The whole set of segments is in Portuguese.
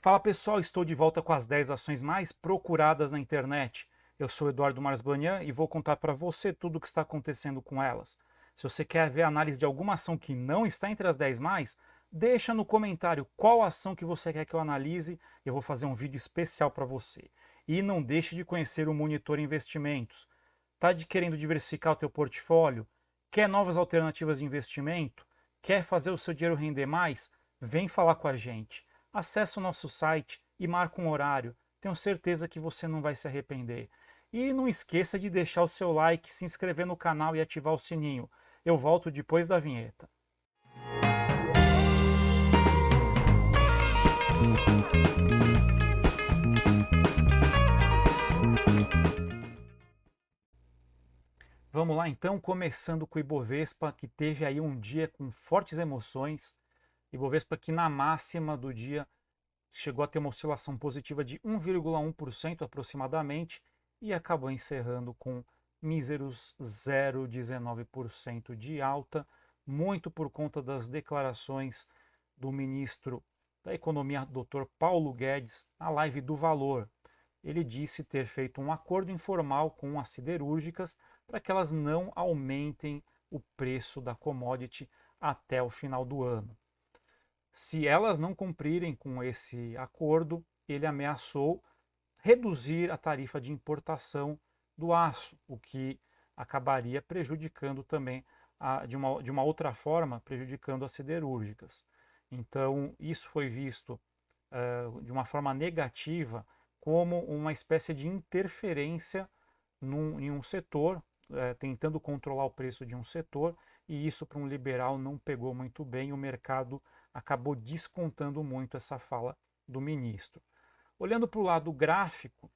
Fala pessoal, estou de volta com as 10 ações mais procuradas na internet. Eu sou Eduardo Marsbanian e vou contar para você tudo o que está acontecendo com elas. Se você quer ver a análise de alguma ação que não está entre as 10 mais, deixa no comentário qual ação que você quer que eu analise e eu vou fazer um vídeo especial para você. E não deixe de conhecer o Monitor Investimentos. Está querendo diversificar o teu portfólio? Quer novas alternativas de investimento? Quer fazer o seu dinheiro render mais? Vem falar com a gente. Acesse o nosso site e marque um horário. Tenho certeza que você não vai se arrepender. E não esqueça de deixar o seu like, se inscrever no canal e ativar o sininho. Eu volto depois da vinheta. Vamos lá então, começando com o Ibovespa, que teve aí um dia com fortes emoções. Ibovespa que na máxima do dia chegou a ter uma oscilação positiva de 1,1% aproximadamente e acabou encerrando com míseros 0,19% de alta, muito por conta das declarações do ministro da Economia, Dr. Paulo Guedes, na live do Valor. Ele disse ter feito um acordo informal com as siderúrgicas para que elas não aumentem o preço da commodity até o final do ano. Se elas não cumprirem com esse acordo, ele ameaçou reduzir a tarifa de importação do aço, o que acabaria prejudicando também, de uma outra forma, prejudicando as siderúrgicas. Então, isso foi visto de uma forma negativa como uma espécie de interferência em um setor, tentando controlar o preço de um setor, e isso para um liberal não pegou muito bem, o mercado acabou descontando muito essa fala do ministro. Olhando para o lado gráfico,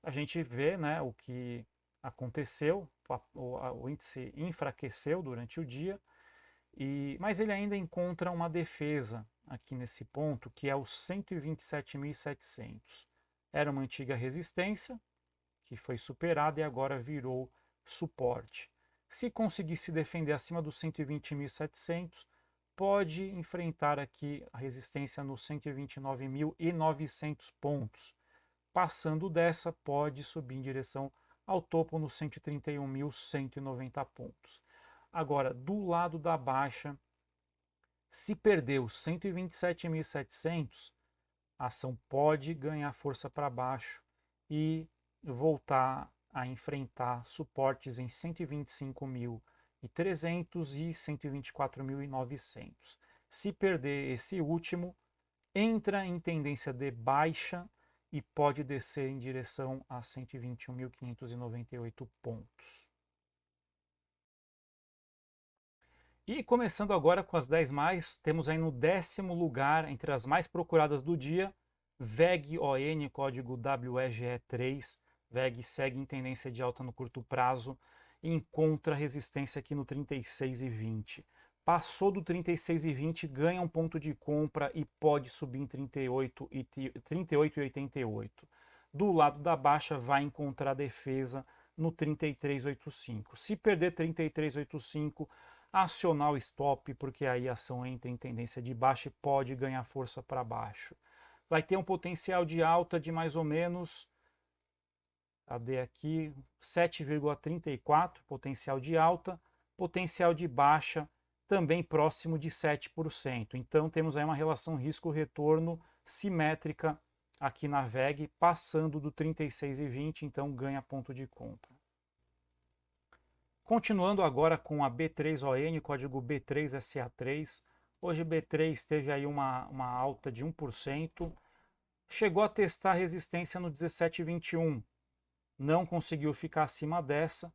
a gente vê, né, o que aconteceu, o índice enfraqueceu durante o dia, mas ele ainda encontra uma defesa aqui nesse ponto, que é os 127.700. Era uma antiga resistência, que foi superada e agora virou suporte. Se conseguir se defender acima dos 120.700, pode enfrentar aqui a resistência nos 129.900 pontos. Passando dessa, pode subir em direção ao topo nos 131.190 pontos. Agora, do lado da baixa, se perder os 127.700, a ação pode ganhar força para baixo e voltar a enfrentar suportes em 125.300 e 124.900. Se perder esse último, entra em tendência de baixa e pode descer em direção a 121.598 pontos. E começando agora com as 10 mais, temos aí no 10º lugar, entre as mais procuradas do dia, VEG-ON, código WEGE3. VEG segue em tendência de alta no curto prazo e encontra resistência aqui no 36,20. Passou do 36,20, ganha um ponto de compra e pode subir em 38,88. Do lado da baixa vai encontrar defesa no 33,85. Se perder 33,85, acionar o stop, porque aí a ação entra em tendência de baixa e pode ganhar força para baixo. Vai ter um potencial de alta de mais ou menos, cadê aqui, 7,34, potencial de alta, potencial de baixa também próximo de 7%. Então temos aí uma relação risco-retorno simétrica aqui na VEG, passando do 36,20, então ganha ponto de compra. Continuando agora com a B3ON, código B3SA3. Hoje B3 teve aí uma alta de 1%, chegou a testar resistência no 17,21, não conseguiu ficar acima dessa,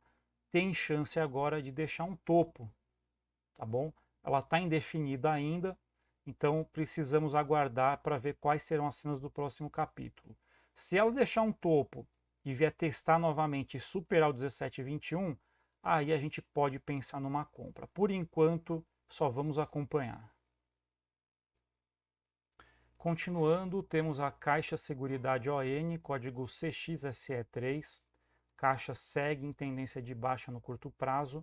tem chance agora de deixar um topo, tá bom? Ela está indefinida ainda, então precisamos aguardar para ver quais serão as cenas do próximo capítulo. Se ela deixar um topo e vier testar novamente e superar o 17,21, aí a gente pode pensar numa compra. Por enquanto, só vamos acompanhar. Continuando, temos a Caixa Seguridade ON, código CXSE3. Caixa segue em tendência de baixa no curto prazo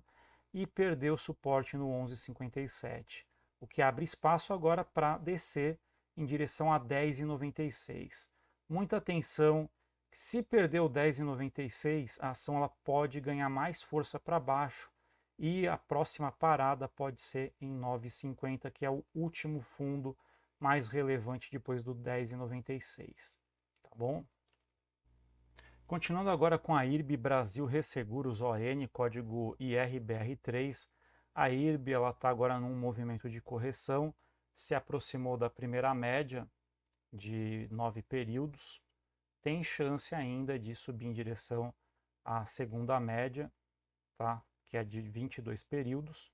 e perdeu suporte no 11,57, o que abre espaço agora para descer em direção a 10,96. Muita atenção, se perdeu 10,96, a ação ela pode ganhar mais força para baixo e a próxima parada pode ser em 9,50, que é o último fundo mais relevante depois do 10,96, tá bom? Continuando agora com a IRB Brasil Resseguros ON, código IRBR3, a IRB está agora num movimento de correção, se aproximou da primeira média de 9 períodos, tem chance ainda de subir em direção à segunda média, tá? Que é de 22 períodos,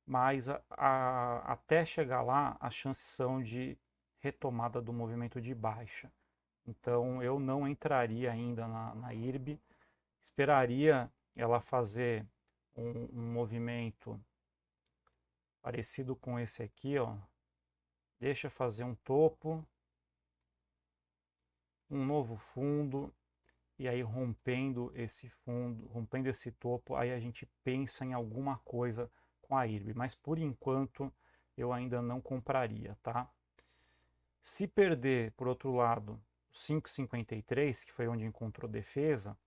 mas até chegar lá, as chances são de retomada do movimento de baixa. Então eu não entraria ainda na IRB, esperaria ela fazer um movimento parecido com esse aqui, ó. Deixa fazer um topo, um novo fundo, e aí rompendo esse fundo, rompendo esse topo, aí a gente pensa em alguma coisa com a IRB, mas por enquanto eu ainda não compraria, tá? Se perder, por outro lado, 5,53, que foi onde encontrou defesa,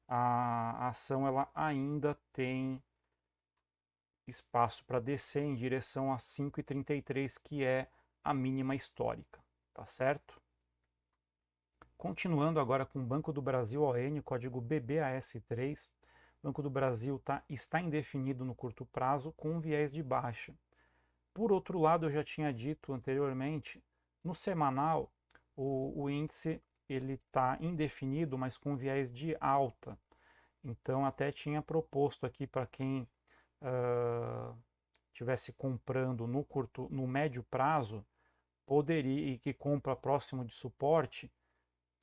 a ação ela ainda tem espaço para descer em direção a 5,33, que é a mínima histórica, tá certo? Continuando agora com o Banco do Brasil ON, código BBAS3, Banco do Brasil está indefinido no curto prazo com viés de baixa. Por outro lado, eu já tinha dito anteriormente, no semanal o índice ele está indefinido, mas com viés de alta. Então até tinha proposto aqui para quem estivesse comprando no médio prazo, poderia, e que compra próximo de suporte,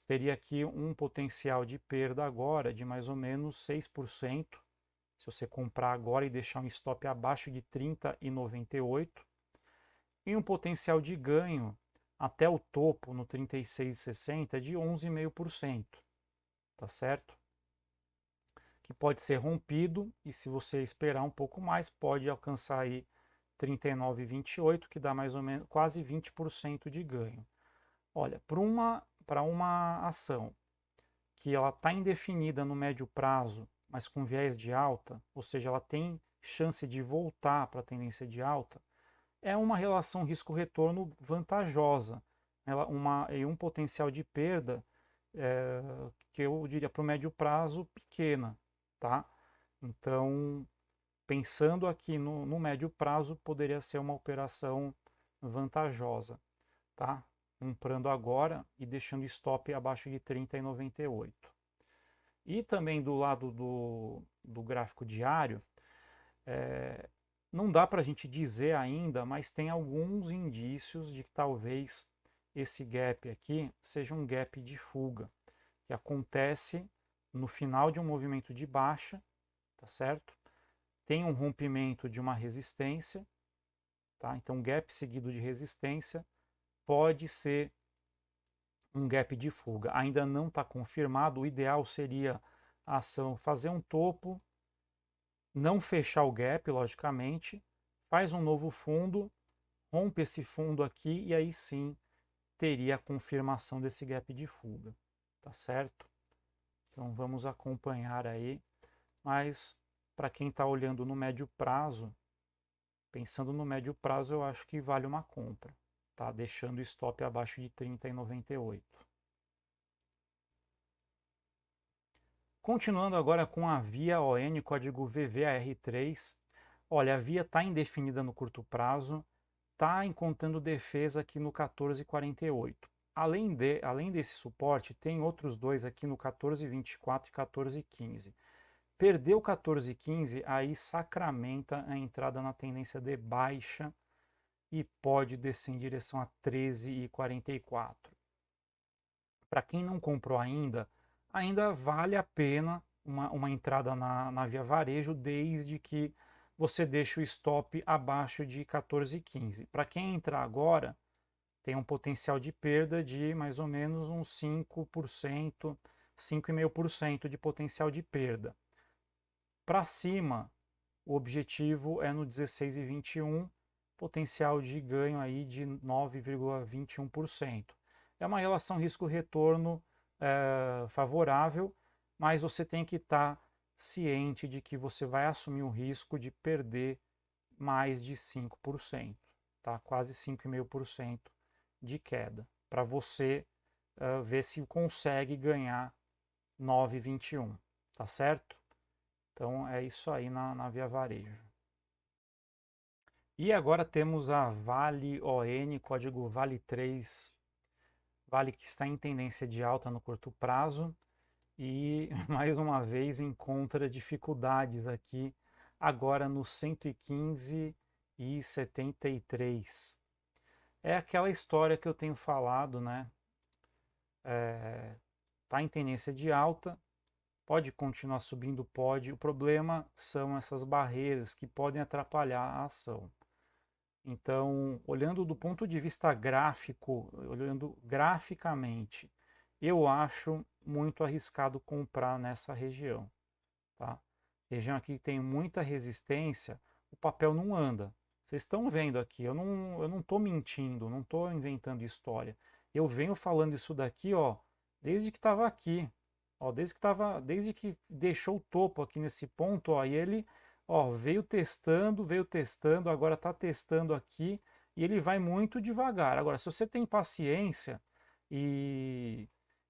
teria aqui um potencial de perda agora de mais ou menos 6%, se você comprar agora e deixar um stop abaixo de 30,98, e um potencial de ganho até o topo no 36,60 de 11,5%, tá certo? Que pode ser rompido, e se você esperar um pouco mais, pode alcançar aí 39,28, que dá mais ou menos quase 20% de ganho. Olha, para uma ação que ela está indefinida no médio prazo, mas com viés de alta, ou seja, ela tem chance de voltar para a tendência de alta, é uma relação risco-retorno vantajosa, e um potencial de perda que eu diria para o médio prazo pequena, tá? Então, pensando aqui no médio prazo, poderia ser uma operação vantajosa, tá? Comprando agora e deixando stop abaixo de 30,98. E também do lado do gráfico diário, não dá para a gente dizer ainda, mas tem alguns indícios de que talvez esse gap aqui seja um gap de fuga, que acontece no final de um movimento de baixa, tá certo? Tem um rompimento de uma resistência, tá? Então gap seguido de resistência pode ser um gap de fuga. Ainda não está confirmado, o ideal seria a ação fazer um topo, não fechar o gap, logicamente, faz um novo fundo, rompe esse fundo aqui e aí sim teria a confirmação desse gap de fuga, tá certo? Então vamos acompanhar aí, mas para quem está olhando no médio prazo, pensando no médio prazo, eu acho que vale uma compra, tá? Deixando o stop abaixo de 30,98. Continuando agora com a Via ON, código VVAR3. Olha, a Via está indefinida no curto prazo, está encontrando defesa aqui no 14,48. Além desse suporte, tem outros dois aqui no 14,24 e 14,15. Perdeu 14,15, aí sacramenta a entrada na tendência de baixa e pode descer em direção a 13,44. Para quem não comprou ainda vale a pena uma entrada na Via Varejo, desde que você deixe o stop abaixo de 14,15. Para quem entrar agora, tem um potencial de perda de mais ou menos uns 5%, 5,5% de potencial de perda. Para cima, o objetivo é no 16,21 potencial de ganho aí de 9,21%. É uma relação risco-retorno favorável, mas você tem que estar ciente de que você vai assumir o risco de perder mais de 5%, tá? Quase 5,5% de queda, para você ver se consegue ganhar 9,21, tá certo? Então é isso aí na Via Varejo. E agora temos a Vale ON, código Vale3, Vale que está em tendência de alta no curto prazo e mais uma vez encontra dificuldades aqui agora no 115,73. É aquela história que eu tenho falado, né? Tá em tendência de alta, pode continuar subindo, pode. O problema são essas barreiras que podem atrapalhar a ação. Então, olhando do ponto de vista gráfico, olhando graficamente, eu acho muito arriscado comprar nessa região, tá? Região aqui que tem muita resistência, o papel não anda. Vocês estão vendo aqui, eu não estou mentindo, não estou inventando história. Eu venho falando isso daqui, ó, desde que estava aqui, ó, desde que deixou o topo aqui nesse ponto, ó, e ele, ó, veio testando, agora está testando aqui e ele vai muito devagar. Agora, se você tem paciência e,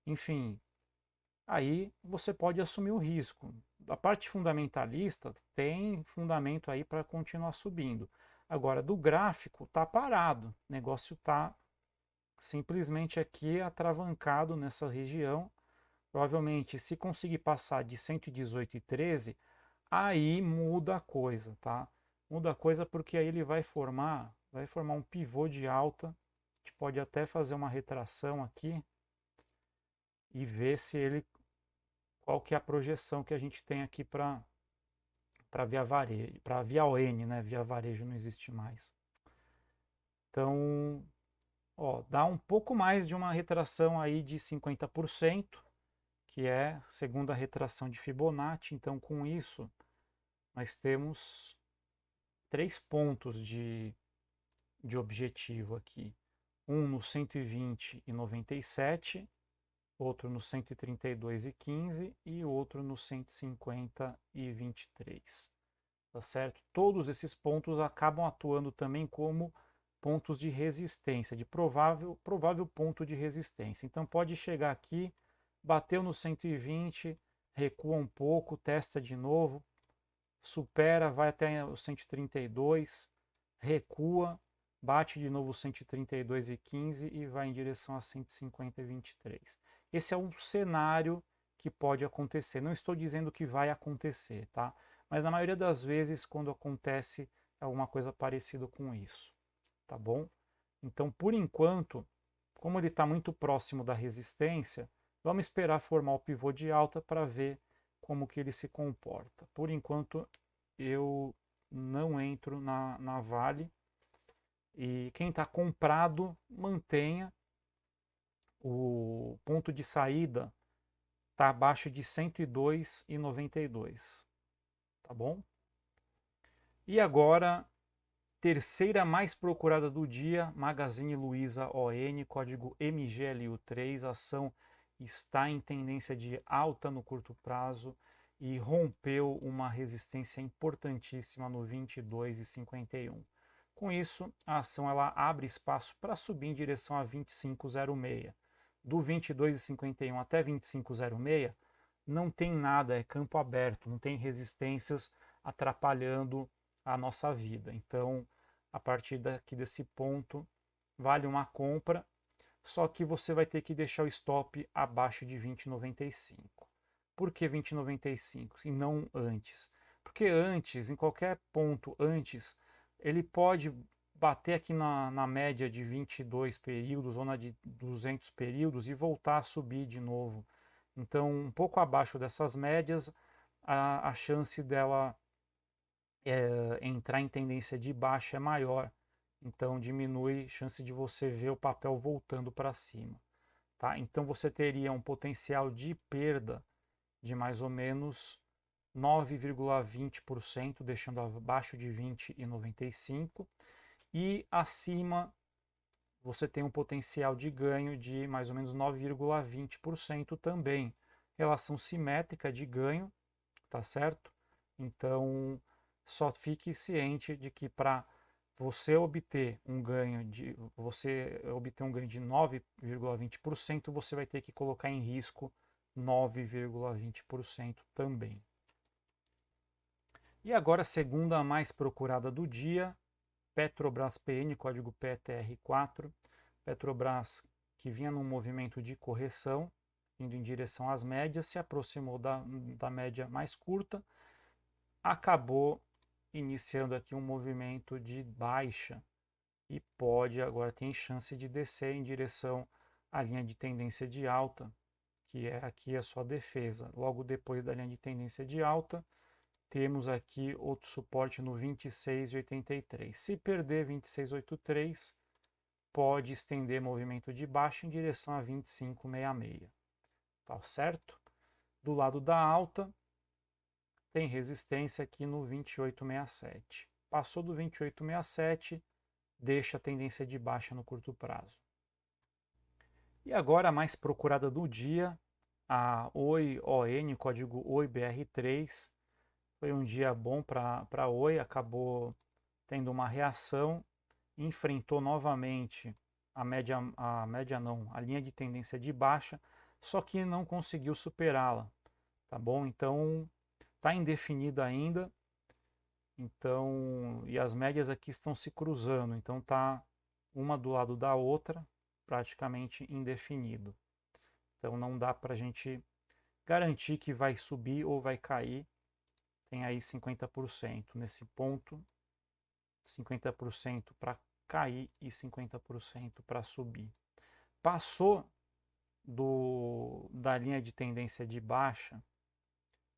enfim, aí você pode assumir o risco. A parte fundamentalista tem fundamento aí para continuar subindo. Agora, do gráfico, está parado. O negócio está simplesmente aqui atravancado nessa região. Provavelmente, se conseguir passar de 118,13, aí muda a coisa, tá? Muda a coisa porque aí ele vai formar um pivô de alta. A gente pode até fazer uma retração aqui e ver se ele qual que é a projeção que a gente tem aqui para Via Varejo, para Via ON, né? Via Varejo não existe mais. Então, ó, dá um pouco mais de uma retração aí de 50%, que é segunda retração de Fibonacci. Então, com isso, nós temos 3 pontos de objetivo aqui. Um no 120,97, outro no 132,15 e outro no 150,23. Tá certo? Todos esses pontos acabam atuando também como pontos de resistência, de provável ponto de resistência. Então pode chegar aqui, bateu no 120, recua um pouco, testa de novo, supera, vai até o 132, recua, bate de novo 132,15 e vai em direção a 150,23. Esse é um cenário que pode acontecer. Não estou dizendo que vai acontecer, tá? Mas na maioria das vezes, quando acontece, é alguma coisa parecida com isso, tá bom? Então, por enquanto, como ele está muito próximo da resistência, vamos esperar formar o pivô de alta para ver como que ele se comporta. Por enquanto, eu não entro na Vale. E quem está comprado, mantenha. O ponto de saída está abaixo de 102,92. Tá bom? E agora, terceira mais procurada do dia, Magazine Luiza ON, código MGLU3, ação está em tendência de alta no curto prazo e rompeu uma resistência importantíssima no 22,51. Com isso, a ação ela abre espaço para subir em direção a 25,06. Do 22,51 até 25,06 não tem nada, é campo aberto, não tem resistências atrapalhando a nossa vida. Então, a partir daqui desse ponto, vale uma compra, só que você vai ter que deixar o stop abaixo de 20,95. Por que 20,95 e não antes? Porque antes, em qualquer ponto antes, ele pode bater aqui na média de 22 períodos ou na de 200 períodos e voltar a subir de novo. Então, um pouco abaixo dessas médias, a chance dela entrar em tendência de baixa é maior. Então, diminui a chance de você ver o papel voltando para cima. Tá? Então, você teria um potencial de perda de mais ou menos 9,20%, deixando abaixo de 20,95%. e acima você tem um potencial de ganho de mais ou menos 9,20% também. Relação simétrica de ganho, tá certo? Então, só fique ciente de que para você obter um ganho de 9,20%, você vai ter que colocar em risco 9,20% também. E agora a segunda mais procurada do dia, Petrobras PN, código PTR4. Petrobras, que vinha num movimento de correção, indo em direção às médias, se aproximou da média mais curta, acabou iniciando aqui um movimento de baixa e agora tem chance de descer em direção à linha de tendência de alta, que é aqui a sua defesa. Logo depois da linha de tendência de alta, temos aqui outro suporte no 26,83. Se perder 26,83, pode estender movimento de baixa em direção a 25,66. Tá certo? Do lado da alta, tem resistência aqui no 28,67. Passou do 28,67, deixa a tendência de baixa no curto prazo. E agora a mais procurada do dia, a Oi ON, código OIBR3. Foi um dia bom para a Oi, acabou tendo uma reação, enfrentou novamente a linha de tendência de baixa, só que não conseguiu superá-la, tá bom? Então está indefinida ainda, então, e as médias aqui estão se cruzando, então tá uma do lado da outra, praticamente indefinido. Então não dá para a gente garantir que vai subir ou vai cair. Tem aí 50% nesse ponto, 50% para cair e 50% para subir. Passou da linha de tendência de baixa,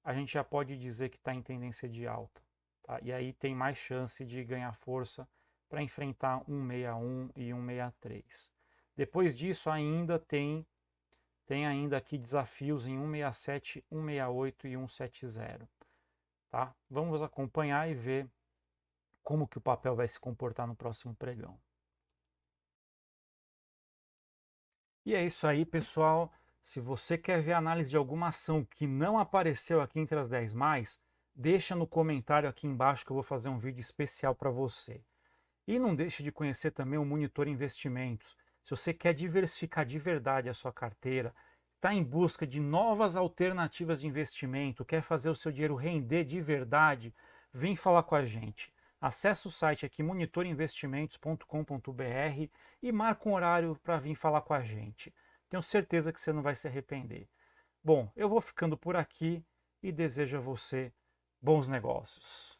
a gente já pode dizer que está em tendência de alta. Tá? E aí tem mais chance de ganhar força para enfrentar 161 e 163. Depois disso ainda tem ainda aqui desafios em 167, 168 e 170. Tá? Vamos acompanhar e ver como que o papel vai se comportar no próximo pregão. E é isso aí, pessoal. Se você quer ver a análise de alguma ação que não apareceu aqui entre as 10 mais, deixa no comentário aqui embaixo que eu vou fazer um vídeo especial para você. E não deixe de conhecer também o Monitor Investimentos. Se você quer diversificar de verdade a sua carteira, está em busca de novas alternativas de investimento, quer fazer o seu dinheiro render de verdade, vem falar com a gente. Acesse o site aqui monitorinvestimentos.com.br e marca um horário para vir falar com a gente. Tenho certeza que você não vai se arrepender. Bom, eu vou ficando por aqui e desejo a você bons negócios.